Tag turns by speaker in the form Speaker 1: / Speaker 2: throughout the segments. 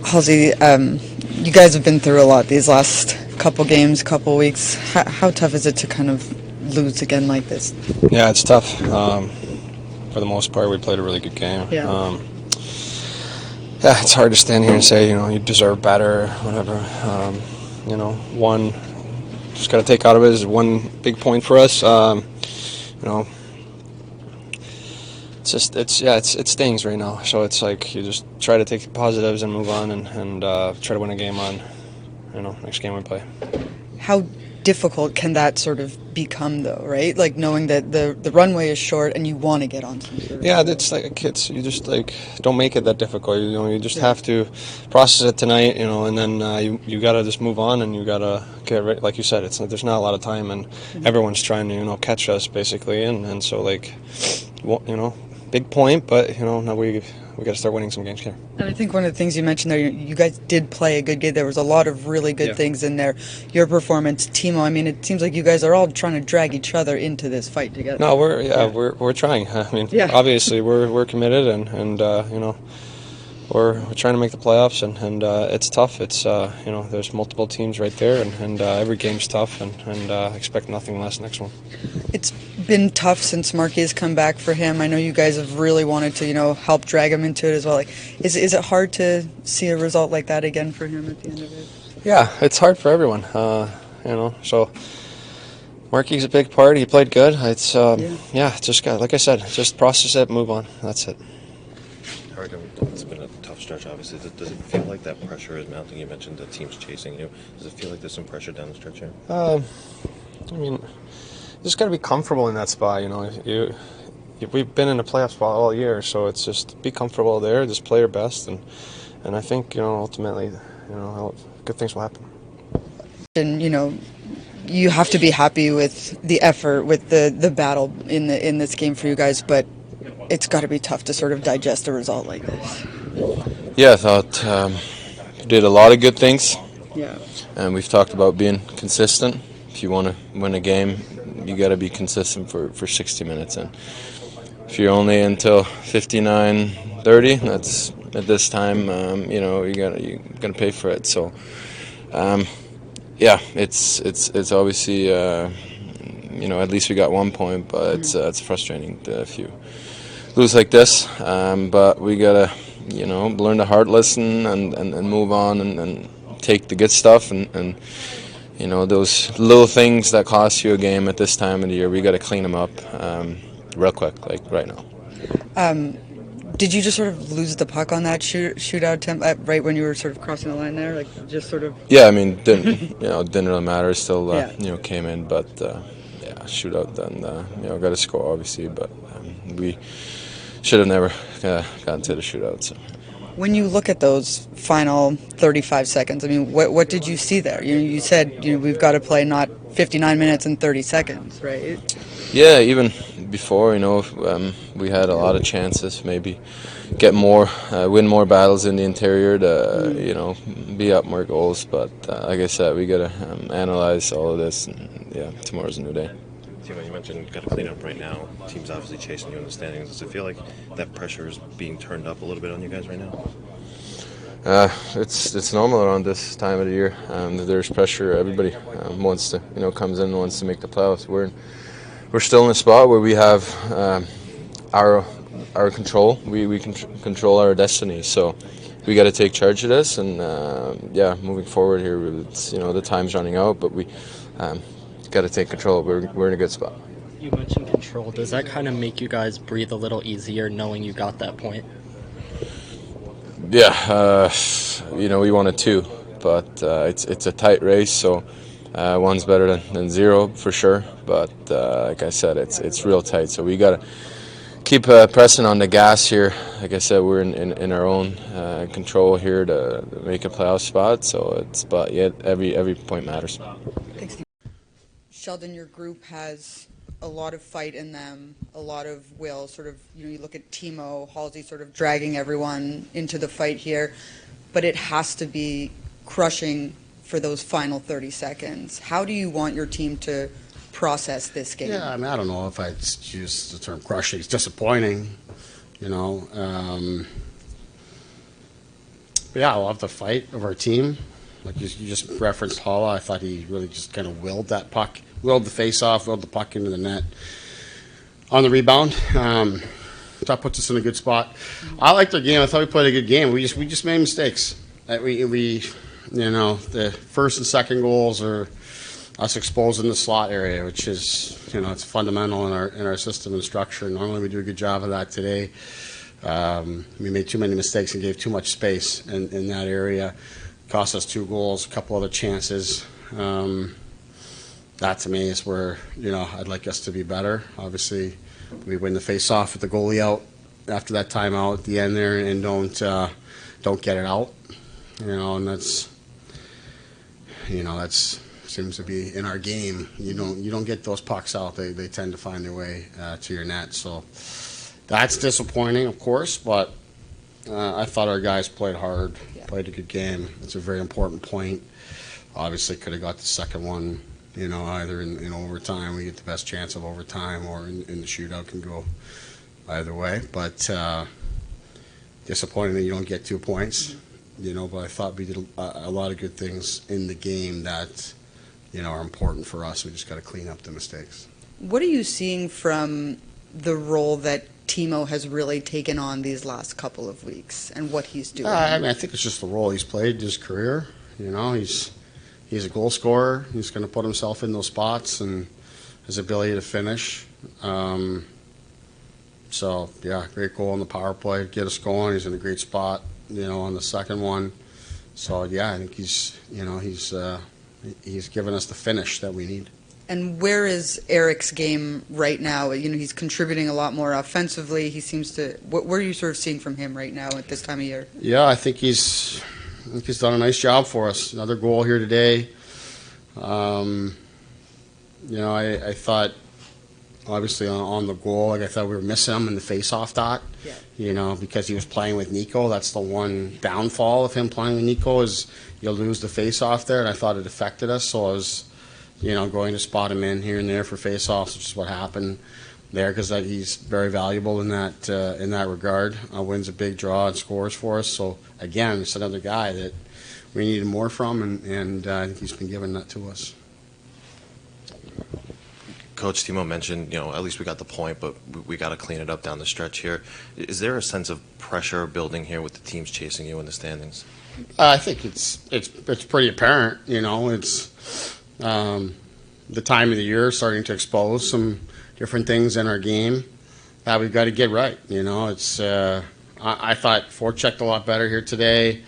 Speaker 1: Halsey, you guys have been through a lot these last couple games, couple weeks. How tough is it to kind of lose again like this?
Speaker 2: Yeah, it's tough. For the most part, we played a really good game.
Speaker 1: Yeah.
Speaker 2: Yeah, it's hard to stand here and say, you deserve better or whatever. One, just got to take out of it is one big point for us. It stings right now. So it's like you just try to take the positives and move on and try to win a game on, next game we play.
Speaker 1: How difficult can that sort of become, though, right? Like knowing that the runway is short and you want to get on some sort of
Speaker 2: it's like kids. You just don't make it that difficult. You just have to process it tonight, and then you got to just move on and you got to get ready. Like you said, there's not a lot of time and everyone's trying to catch us basically, and so big point, but now we got to start winning some games here.
Speaker 1: And I think one of the things you mentioned there, you guys did play a good game. There was a lot of really good things in there. Your performance, Timo. I mean, it seems like you guys are all trying to drag each other into this fight together.
Speaker 2: No, we're trying. I mean, obviously we're committed and we're trying to make the playoffs and it's tough. It's there's multiple teams right there and every game's tough and expect nothing less next one.
Speaker 1: It's been tough since Marky has come back for him. I know you guys have really wanted to help drag him into it as well. Like, is it hard to see a result like that again for him at the end of it?
Speaker 2: Yeah, it's hard for everyone. So Marky's a big part. He played good. It's just like I said, just process it, move on. That's it.
Speaker 3: It's been a tough stretch, obviously. Does it feel like that pressure is mounting? You mentioned the team's chasing you. Does it feel like there's some pressure down the stretch here?
Speaker 2: You just got to be comfortable in that spot. We've been in a playoff spot all year, so it's just be comfortable there, just play your best, and I think ultimately, good things will happen.
Speaker 1: And you have to be happy with the effort, with the battle in this game for you guys, but it's got to be tough to sort of digest a result like this.
Speaker 4: Yeah, I thought did a lot of good things.
Speaker 1: Yeah.
Speaker 4: And we've talked about being consistent. If you want to win a game, you got to be consistent for 60 minutes. And if you're only until 59-30, that's at this time, you're gonna pay for it. So, it's obviously at least we got 1 point, but it's frustrating if you lose like this. But we gotta learn the hard lesson and move on and take the good stuff and those little things that cost you a game at this time of the year, we got to clean them up real quick, like right now.
Speaker 1: Did you just sort of lose the puck on that shootout attempt right when you were sort of crossing the line there, like just sort of?
Speaker 4: Yeah, I mean, didn't really matter. Still, came in, but shootout. Then got to score obviously, but we should have never gotten to the shootout. So.
Speaker 1: When you look at those final 35 seconds, I mean, what did you see there? You said we've got to play not 59 minutes and 30 seconds, right?
Speaker 4: Yeah, even before, we had a lot of chances, maybe get more, win more battles in the interior to, be up more goals. But like I said, we got to analyze all of this, and tomorrow's a new day.
Speaker 3: Timo, you mentioned got to clean up right now. Team's obviously chasing you in the standings. Does it feel like that pressure is being turned up a little bit on you guys right now?
Speaker 4: It's normal around this time of the year. There's pressure. Everybody wants to, comes in and wants to make the playoffs. We're still in a spot where we have our control. We can control our destiny. So we got to take charge of this. And moving forward here, it's, the time's running out, but we. Got to take control. We're in a good spot.
Speaker 5: You mentioned control. Does that kind of make you guys breathe a little easier knowing you got that point?
Speaker 4: Yeah, we wanted two, but it's a tight race, so one's better than zero for sure. But like I said, it's real tight, so we got to keep pressing on the gas here. Like I said, we're in our own control here to make a playoff spot. So every point matters.
Speaker 1: Thanks. Sheldon, your group has a lot of fight in them, a lot of will. Sort of, you look at Timo, Halsey sort of dragging everyone into the fight here, but it has to be crushing for those final 30 seconds. How do you want your team to process this game?
Speaker 6: Yeah, I mean, I don't know if I'd use the term crushing. It's disappointing, Yeah, I love the fight of our team. Like you just referenced Haula, I thought he really just kind of willed that puck, willed the face-off, willed the puck into the net on the rebound. That puts us in a good spot. I liked our game. I thought we played a good game. We just made mistakes. The first and second goals are us exposing the slot area, which is, it's fundamental in our system and structure. Normally we do a good job of that today. We made too many mistakes and gave too much space in that area. Cost us 2 goals, a couple other chances. That to me is where, I'd like us to be better. Obviously, we win the face-off with the goalie out after that timeout at the end there and don't get it out. And that's seems to be in our game. You don't get those pucks out. They tend to find their way to your net. So that's disappointing, of course, but I thought our guys played hard, played a good game. It's a very important point. Obviously could have got the second one, either in overtime. We get the best chance of overtime, or in the shootout can go either way. But disappointing that you don't get 2 points, but I thought we did a lot of good things in the game that, are important for us. We just got to clean up the mistakes.
Speaker 1: What are you seeing from the role that Timo has really taken on these last couple of weeks and what he's doing?
Speaker 6: I think it's just the role he's played in his career. He's a goal scorer. He's going to put himself in those spots and his ability to finish. Great goal on the power play, get us going. He's in a great spot, on the second one. So, I think he's given us the finish that we need.
Speaker 1: And where is Erik's game right now? He's contributing a lot more offensively. He seems to. What are you sort of seeing from him right now at this time of year?
Speaker 6: Yeah, I think he's done a nice job for us. Another goal here today. I thought, obviously on the goal, I thought we were missing him in the face-off dot. Yeah. Because he was playing with Nico. That's the one downfall of him playing with Nico is you'll lose the face-off there, and I thought it affected us. So I was, going to spot him in here and there for face-offs, which is what happened there, because he's very valuable in that regard. Wins a big draw and scores for us. So again, it's another guy that we needed more from, and I think he's been giving that to us.
Speaker 3: Coach Timo mentioned, at least we got the point, but we got to clean it up down the stretch here. Is there a sense of pressure building here with the teams chasing you in the standings?
Speaker 6: I think it's pretty apparent. It's the time of the year starting to expose some different things in our game that we've got to get right. It's I thought forechecked a lot better here today.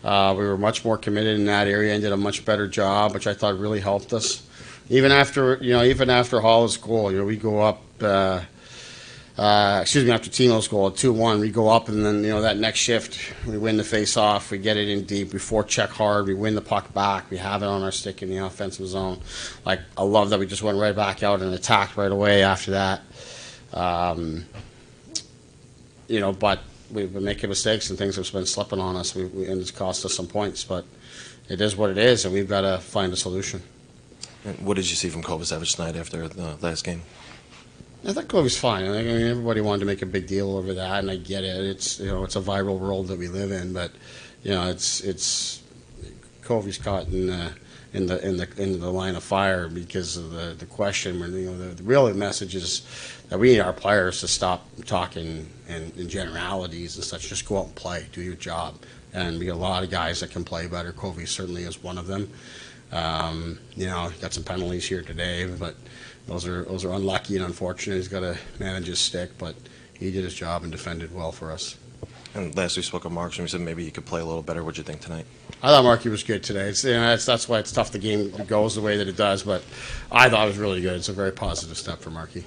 Speaker 6: We were much more committed in that area and did a much better job, which I thought really helped us. Even after Haula's goal, we go up. After Timo's goal at 2-1, we go up, and then that next shift we win the face-off, we get it in deep, we forecheck hard, we win the puck back, we have it on our stick in the offensive zone. I love that we just went right back out and attacked right away after that. But we've been making mistakes and things have been slipping on us, and it's cost us some points. But it is what it is, and we've got to find a solution.
Speaker 3: And what did you see from Kovacevic tonight after the last game?
Speaker 6: I thought Kobe's fine. Everybody wanted to make a big deal over that, and I get it. It's it's a viral world that we live in, but it's Kobe's caught in the line of fire because of the question. The real message is that we need our players to stop talking in generalities and such. Just go out and play, do your job, and we got a lot of guys that can play better. Kobe certainly is one of them. Got some penalties here today, but those are unlucky and unfortunate. He's got to manage his stick, but he did his job and defended well for us.
Speaker 3: And last we spoke of Markstrom, you said maybe he could play a little better. What did you think tonight?
Speaker 6: I thought Marky was good today. That's why it's tough the game goes the way that it does, but I thought it was really good. It's a very positive step for Marky.